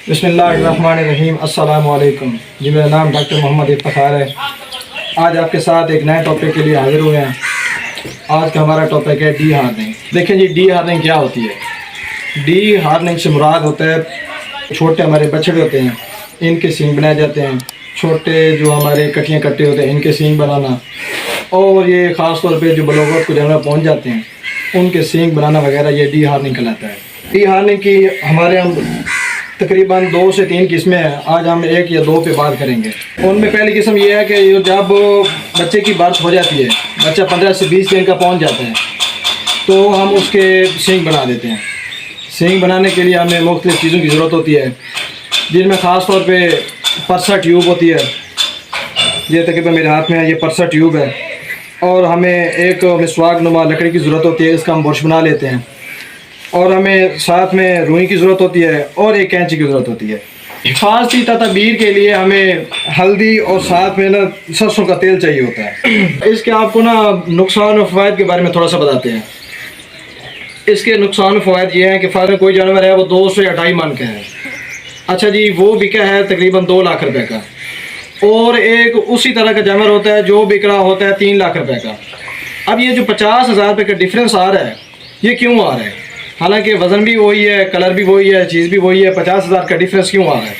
बिस्मिल्लाहिर्रहमानिर्रहीम। अस्सलामु अलैकुम। जी मेरा नाम डॉक्टर मोहम्मद इफ्तिखार है। आज आपके साथ एक नए टॉपिक के लिए हाज़िर हुए हैं। आज का हमारा टॉपिक है डी हार्डनिंग। देखें जी, डी हार्डनिंग क्या होती है। डी हार्डनिंग से मुराद होता है छोटे हमारे बछड़े होते हैं, इनके सींग बनाए जाते हैं। छोटे जो हमारे कटियाँ कट्टे होते हैं, इनके सींग बनाना, और ये ख़ास तौर पे जो बलोगत को जानवर पहुँच जाते हैं उनके सींग बनाना वगैरह, ये डी हार्डनिंग कहलाता है। डी हार्डनिंग की हमारे हम तकरीबन 2 से 3 किस्में हैं। आज हम 1 या 2 पे बात करेंगे। उनमें पहली किस्म ये है कि जब बच्चे की बर्थ हो जाती है, बच्चा 15 से 20 दिन का पहुंच जाता है, तो हम उसके सींग बना देते हैं। सींग बनाने के लिए हमें मुख्तलिफ़ चीज़ों की ज़रूरत होती है, जिनमें ख़ास तौर पे परसा ट्यूब होती है। ये तकरीबन मेरे हाथ में है, ये परसा ट्यूब है। और हमें एक मिसवाक नुमा लकड़ी की ज़रूरत होती है, इसका हम बुरश बना लेते हैं। और हमें साथ में रुई की ज़रूरत होती है और एक कैंची की ज़रूरत होती है। खास सी तदबीर के लिए हमें हल्दी और साथ में ना सरसों का तेल चाहिए होता है। इसके आपको ना नुकसान और फ़वाइद के बारे में थोड़ा सा बताते हैं। इसके नुकसान और फ़वाइद ये हैं कि फ़र्ज़ कोई जानवर है वो 2 से 2.5 मन का है, अच्छा जी, वो बिका है तकरीबन 2 लाख रुपए का। और एक उसी तरह का जानवर होता है जो बिक रहा होता है 3 लाख रुपए का। अब ये जो 50,000 रुपये का डिफरेंस आ रहा है, ये क्यों आ रहा है? हालांकि वज़न भी वही है, कलर भी वही है, चीज़ भी वही है, 50,000 का डिफरेंस क्यों आ रहा है?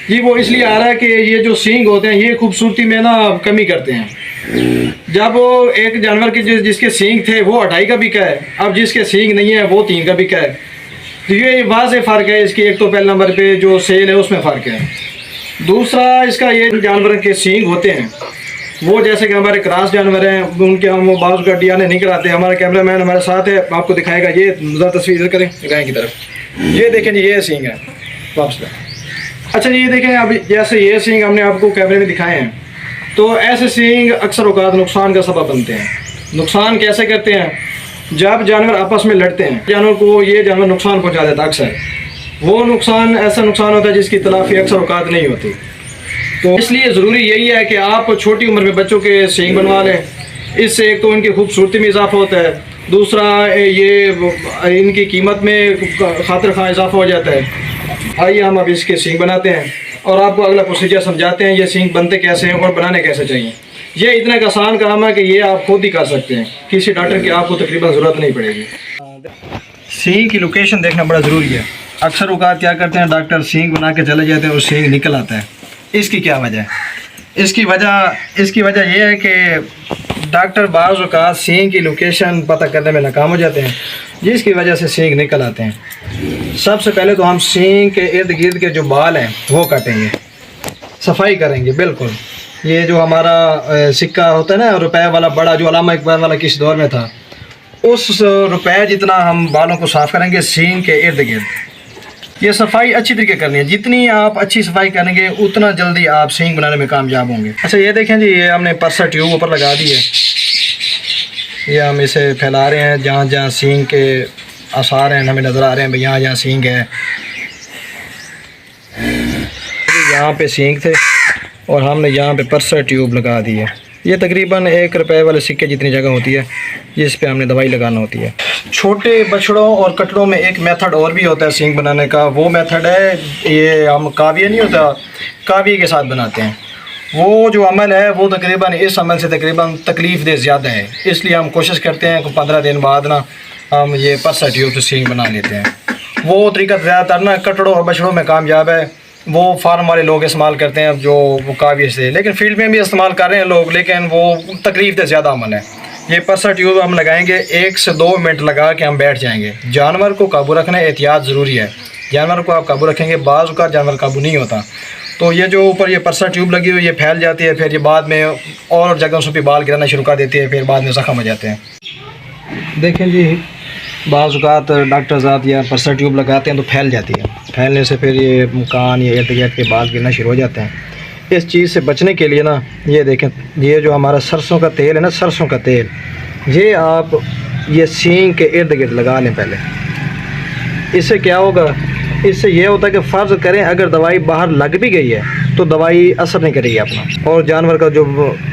जी वो इसलिए आ रहा है कि ये जो सींग होते हैं ये खूबसूरती में ना कमी करते हैं। जब वो एक जानवर के जिसके सींग थे वो 2.5 का बिका है, अब जिसके सींग नहीं है वो 3 का बिका है। तो ये वाज़ेह फ़र्क है इसकी। एक तो पहले नंबर पे जो सेल है उसमें फ़र्क है। दूसरा, इसका ये जानवर के सींग होते हैं वो जैसे कि हमारे क्रॉस जानवर हैं, उनके हम बाजू का डियाने नहीं कराते। हमारा कैमरामैन हमारे साथ है, आपको दिखाएगा। ये ज़रा तस्वीर इधर करें गाय की तरफ। ये देखें जी, ये सींग है वापस। अच्छा जी, ये देखें, अब जैसे ये सींग हमने आपको कैमरे में दिखाए हैं, तो ऐसे सींग अक्सर औकात नुकसान का सबब बनते हैं। नुकसान कैसे करते हैं? जब जानवर आपस में लड़ते हैं, जानवर को ये जानवर नुकसान पहुँचा देता है। अक्सर वो नुकसान ऐसा नुकसान होता है जिसकी तलाफ़ी अक्सर औकात नहीं होती। तो इसलिए ज़रूरी यही है कि आप छोटी उम्र में बच्चों के सींग बनवा लें। इससे एक तो इनकी खूबसूरती में इजाफा होता है, दूसरा ये इनकी कीमत में खातिर खा इजाफा हो जाता है। आइए हम अब इसके सींग बनाते हैं और आपको अगला प्रोसीजर समझाते हैं, ये सींग बनते कैसे हैं और बनाने कैसे चाहिए। ये इतना एक आसान काम है कि ये आप खुद ही कर सकते हैं, किसी डॉक्टर की आपको तकरीबन ज़रूरत नहीं पड़ेगी। सींग की लोकेशन देखना बड़ा ज़रूरी है। अक्सर औकात क्या करते हैं, डॉक्टर सींग बना के चले जाते हैं और सींग निकल आता है। इसकी क्या वजह है? इसकी वजह यह है कि डॉक्टर बाज़ औक़ात सींग की लोकेशन पता करने में नाकाम हो जाते हैं, जिसकी वजह से सींग निकल आते हैं। सबसे पहले तो हम सींग के इर्द गिर्द के जो बाल हैं वो काटेंगे, सफाई करेंगे। बिल्कुल ये जो हमारा सिक्का होता है ना, रुपए वाला बड़ा, जो अल्लामा इकबाल वाला किस दौर में था, उस रुपए जितना हम बालों को साफ़ करेंगे सींग के इर्द गिर्द। ये सफाई अच्छी तरीके करनी है। जितनी आप अच्छी सफाई करेंगे उतना जल्दी आप सींग बनाने में कामयाब होंगे। अच्छा ये देखें जी, ये हमने परसा ट्यूब ऊपर लगा दी है। ये हम इसे फैला रहे हैं, जहाँ जहाँ सींग के आसार हैं हमें नज़र आ रहे हैं, भाई यहाँ सींग है। यहाँ पे सींग थे और हमने यहाँ पे परसा ट्यूब लगा दी है। ये तकरीबन 1 रुपए वाले सिक्के जितनी जगह होती है जिस पे हमने दवाई लगाना होती है। छोटे बछड़ों और कटड़ों में एक मेथड और भी होता है सींग बनाने का। वो मेथड है, ये हम काविया नहीं होता, काविये के साथ बनाते हैं। वो जो अमल है वो तकरीबन इस अमल से तकरीबन तकलीफ़ दे ज़्यादा है। इसलिए हम कोशिश करते हैं कि 15 दिन बाद ना हम ये परसा ट्यूब से सींग बना लेते हैं। वो तरीका ज़्यादातर ना कटड़ों और बछड़ों में कामयाब है। वो फार्म वाले लोग इस्तेमाल करते हैं जो वो काविये से, लेकिन फील्ड में भी इस्तेमाल कर रहे हैं लोग, लेकिन वो तकलीफ़ से ज़्यादा अमल है। ये परसा ट्यूब हम लगाएंगे, 1 से 2 मिनट लगा के हम बैठ जाएंगे। जानवर को काबू रखना एहतियात ज़रूरी है। जानवर को आप काबू रखेंगे, बाज़ का जानवर काबू नहीं होता। तो ये जो ऊपर ये परसा ट्यूब लगी हुई, ये फैल जाती है, फिर ये बाद में और जगहों पे बाल गिराना शुरू कर देती है, फिर बाद में ज़ख्म हो जाते हैं। देखें जी, बाज़ औक़ात डॉक्टर साहब या परसा ट्यूब लगाते हैं तो फैल जाती है। फैलने से फिर ये कान या इर्द गिर्द के बाल गिरना शुरू हो जाते हैं। इस चीज़ से बचने के लिए ना, ये देखें, ये जो हमारा सरसों का तेल है ना, सरसों का तेल, ये आप ये सींग के इर्द गिर्द लगा लें पहले। इससे क्या होगा, इससे ये होता है कि फ़र्ज़ करें अगर दवाई बाहर लग भी गई है तो दवाई असर नहीं करेगी अपना, और जानवर का जो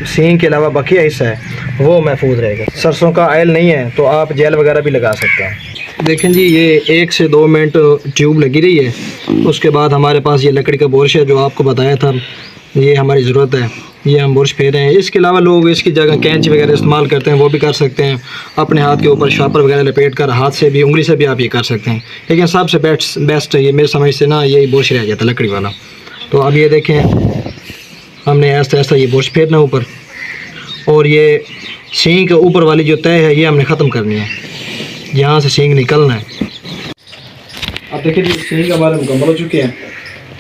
सींग के अलावा बकिया हिस्सा है वो महफूज रहेगा। सरसों का ऑयल नहीं है तो आप जेल वगैरह भी लगा सकते हैं। देखें जी, ये 1 से 2 मिनट ट्यूब लगी रही है। उसके बाद हमारे पास ये लकड़ी का बुरश है जो आपको बताया था, ये हमारी ज़रूरत है, ये हम बुरश फेर रहे हैं। इसके अलावा लोग इसकी जगह कैंची वगैरह इस्तेमाल करते हैं, वो भी कर सकते हैं। अपने हाथ के ऊपर शापर वगैरह लपेट कर हाथ से भी, उंगली से भी आप ये कर सकते हैं। लेकिन सबसे बेस्ट ये मेरे समझ से ना यही बुरश रह जाता है लकड़ी वाला। तो अब ये देखें, हमने ऐसा ऐसा ये बुरश फेरना ऊपर, और ये सींग के ऊपर वाली जो तय है ये हमने ख़त्म करनी है, यहाँ से सींग निकलना है। अब देखिए जी, सींग हमारे मुकम्मल हो चुके हैं।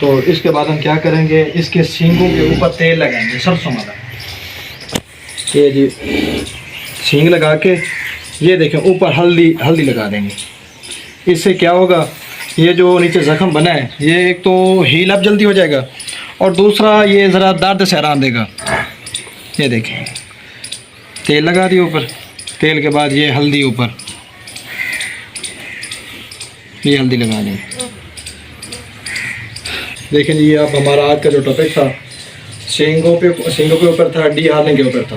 तो इसके बाद हम क्या करेंगे, इसके सींगों के ऊपर तेल लगाएंगे सरसों वाला। ये जी सींग लगा के ये देखें ऊपर हल्दी लगा देंगे। इससे क्या होगा, ये जो नीचे ज़ख़म बना है ये एक तो हील अप जल्दी हो जाएगा, और दूसरा ये ज़रा दर्द से आराम देगा। ये देखें तेल लगा दिए ऊपर, तेल के बाद ये हल्दी ऊपर, ये हल्दी लगा देंगे। देखें जी, अब हमारा आज का जो टॉपिक था सींगों के ऊपर था, डी हार्निंग के ऊपर था।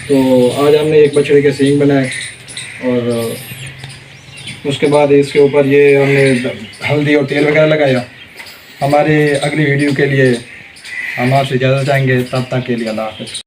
तो आज हमने एक बछड़े के सींग बनाए, और उसके बाद इसके ऊपर ये हमने हल्दी और तेल वगैरह लगाया। हमारे अगली वीडियो के लिए हम आपसे इजाज़त चाहेंगे, तब तक के लिए अल्लाह हाफ़िज़।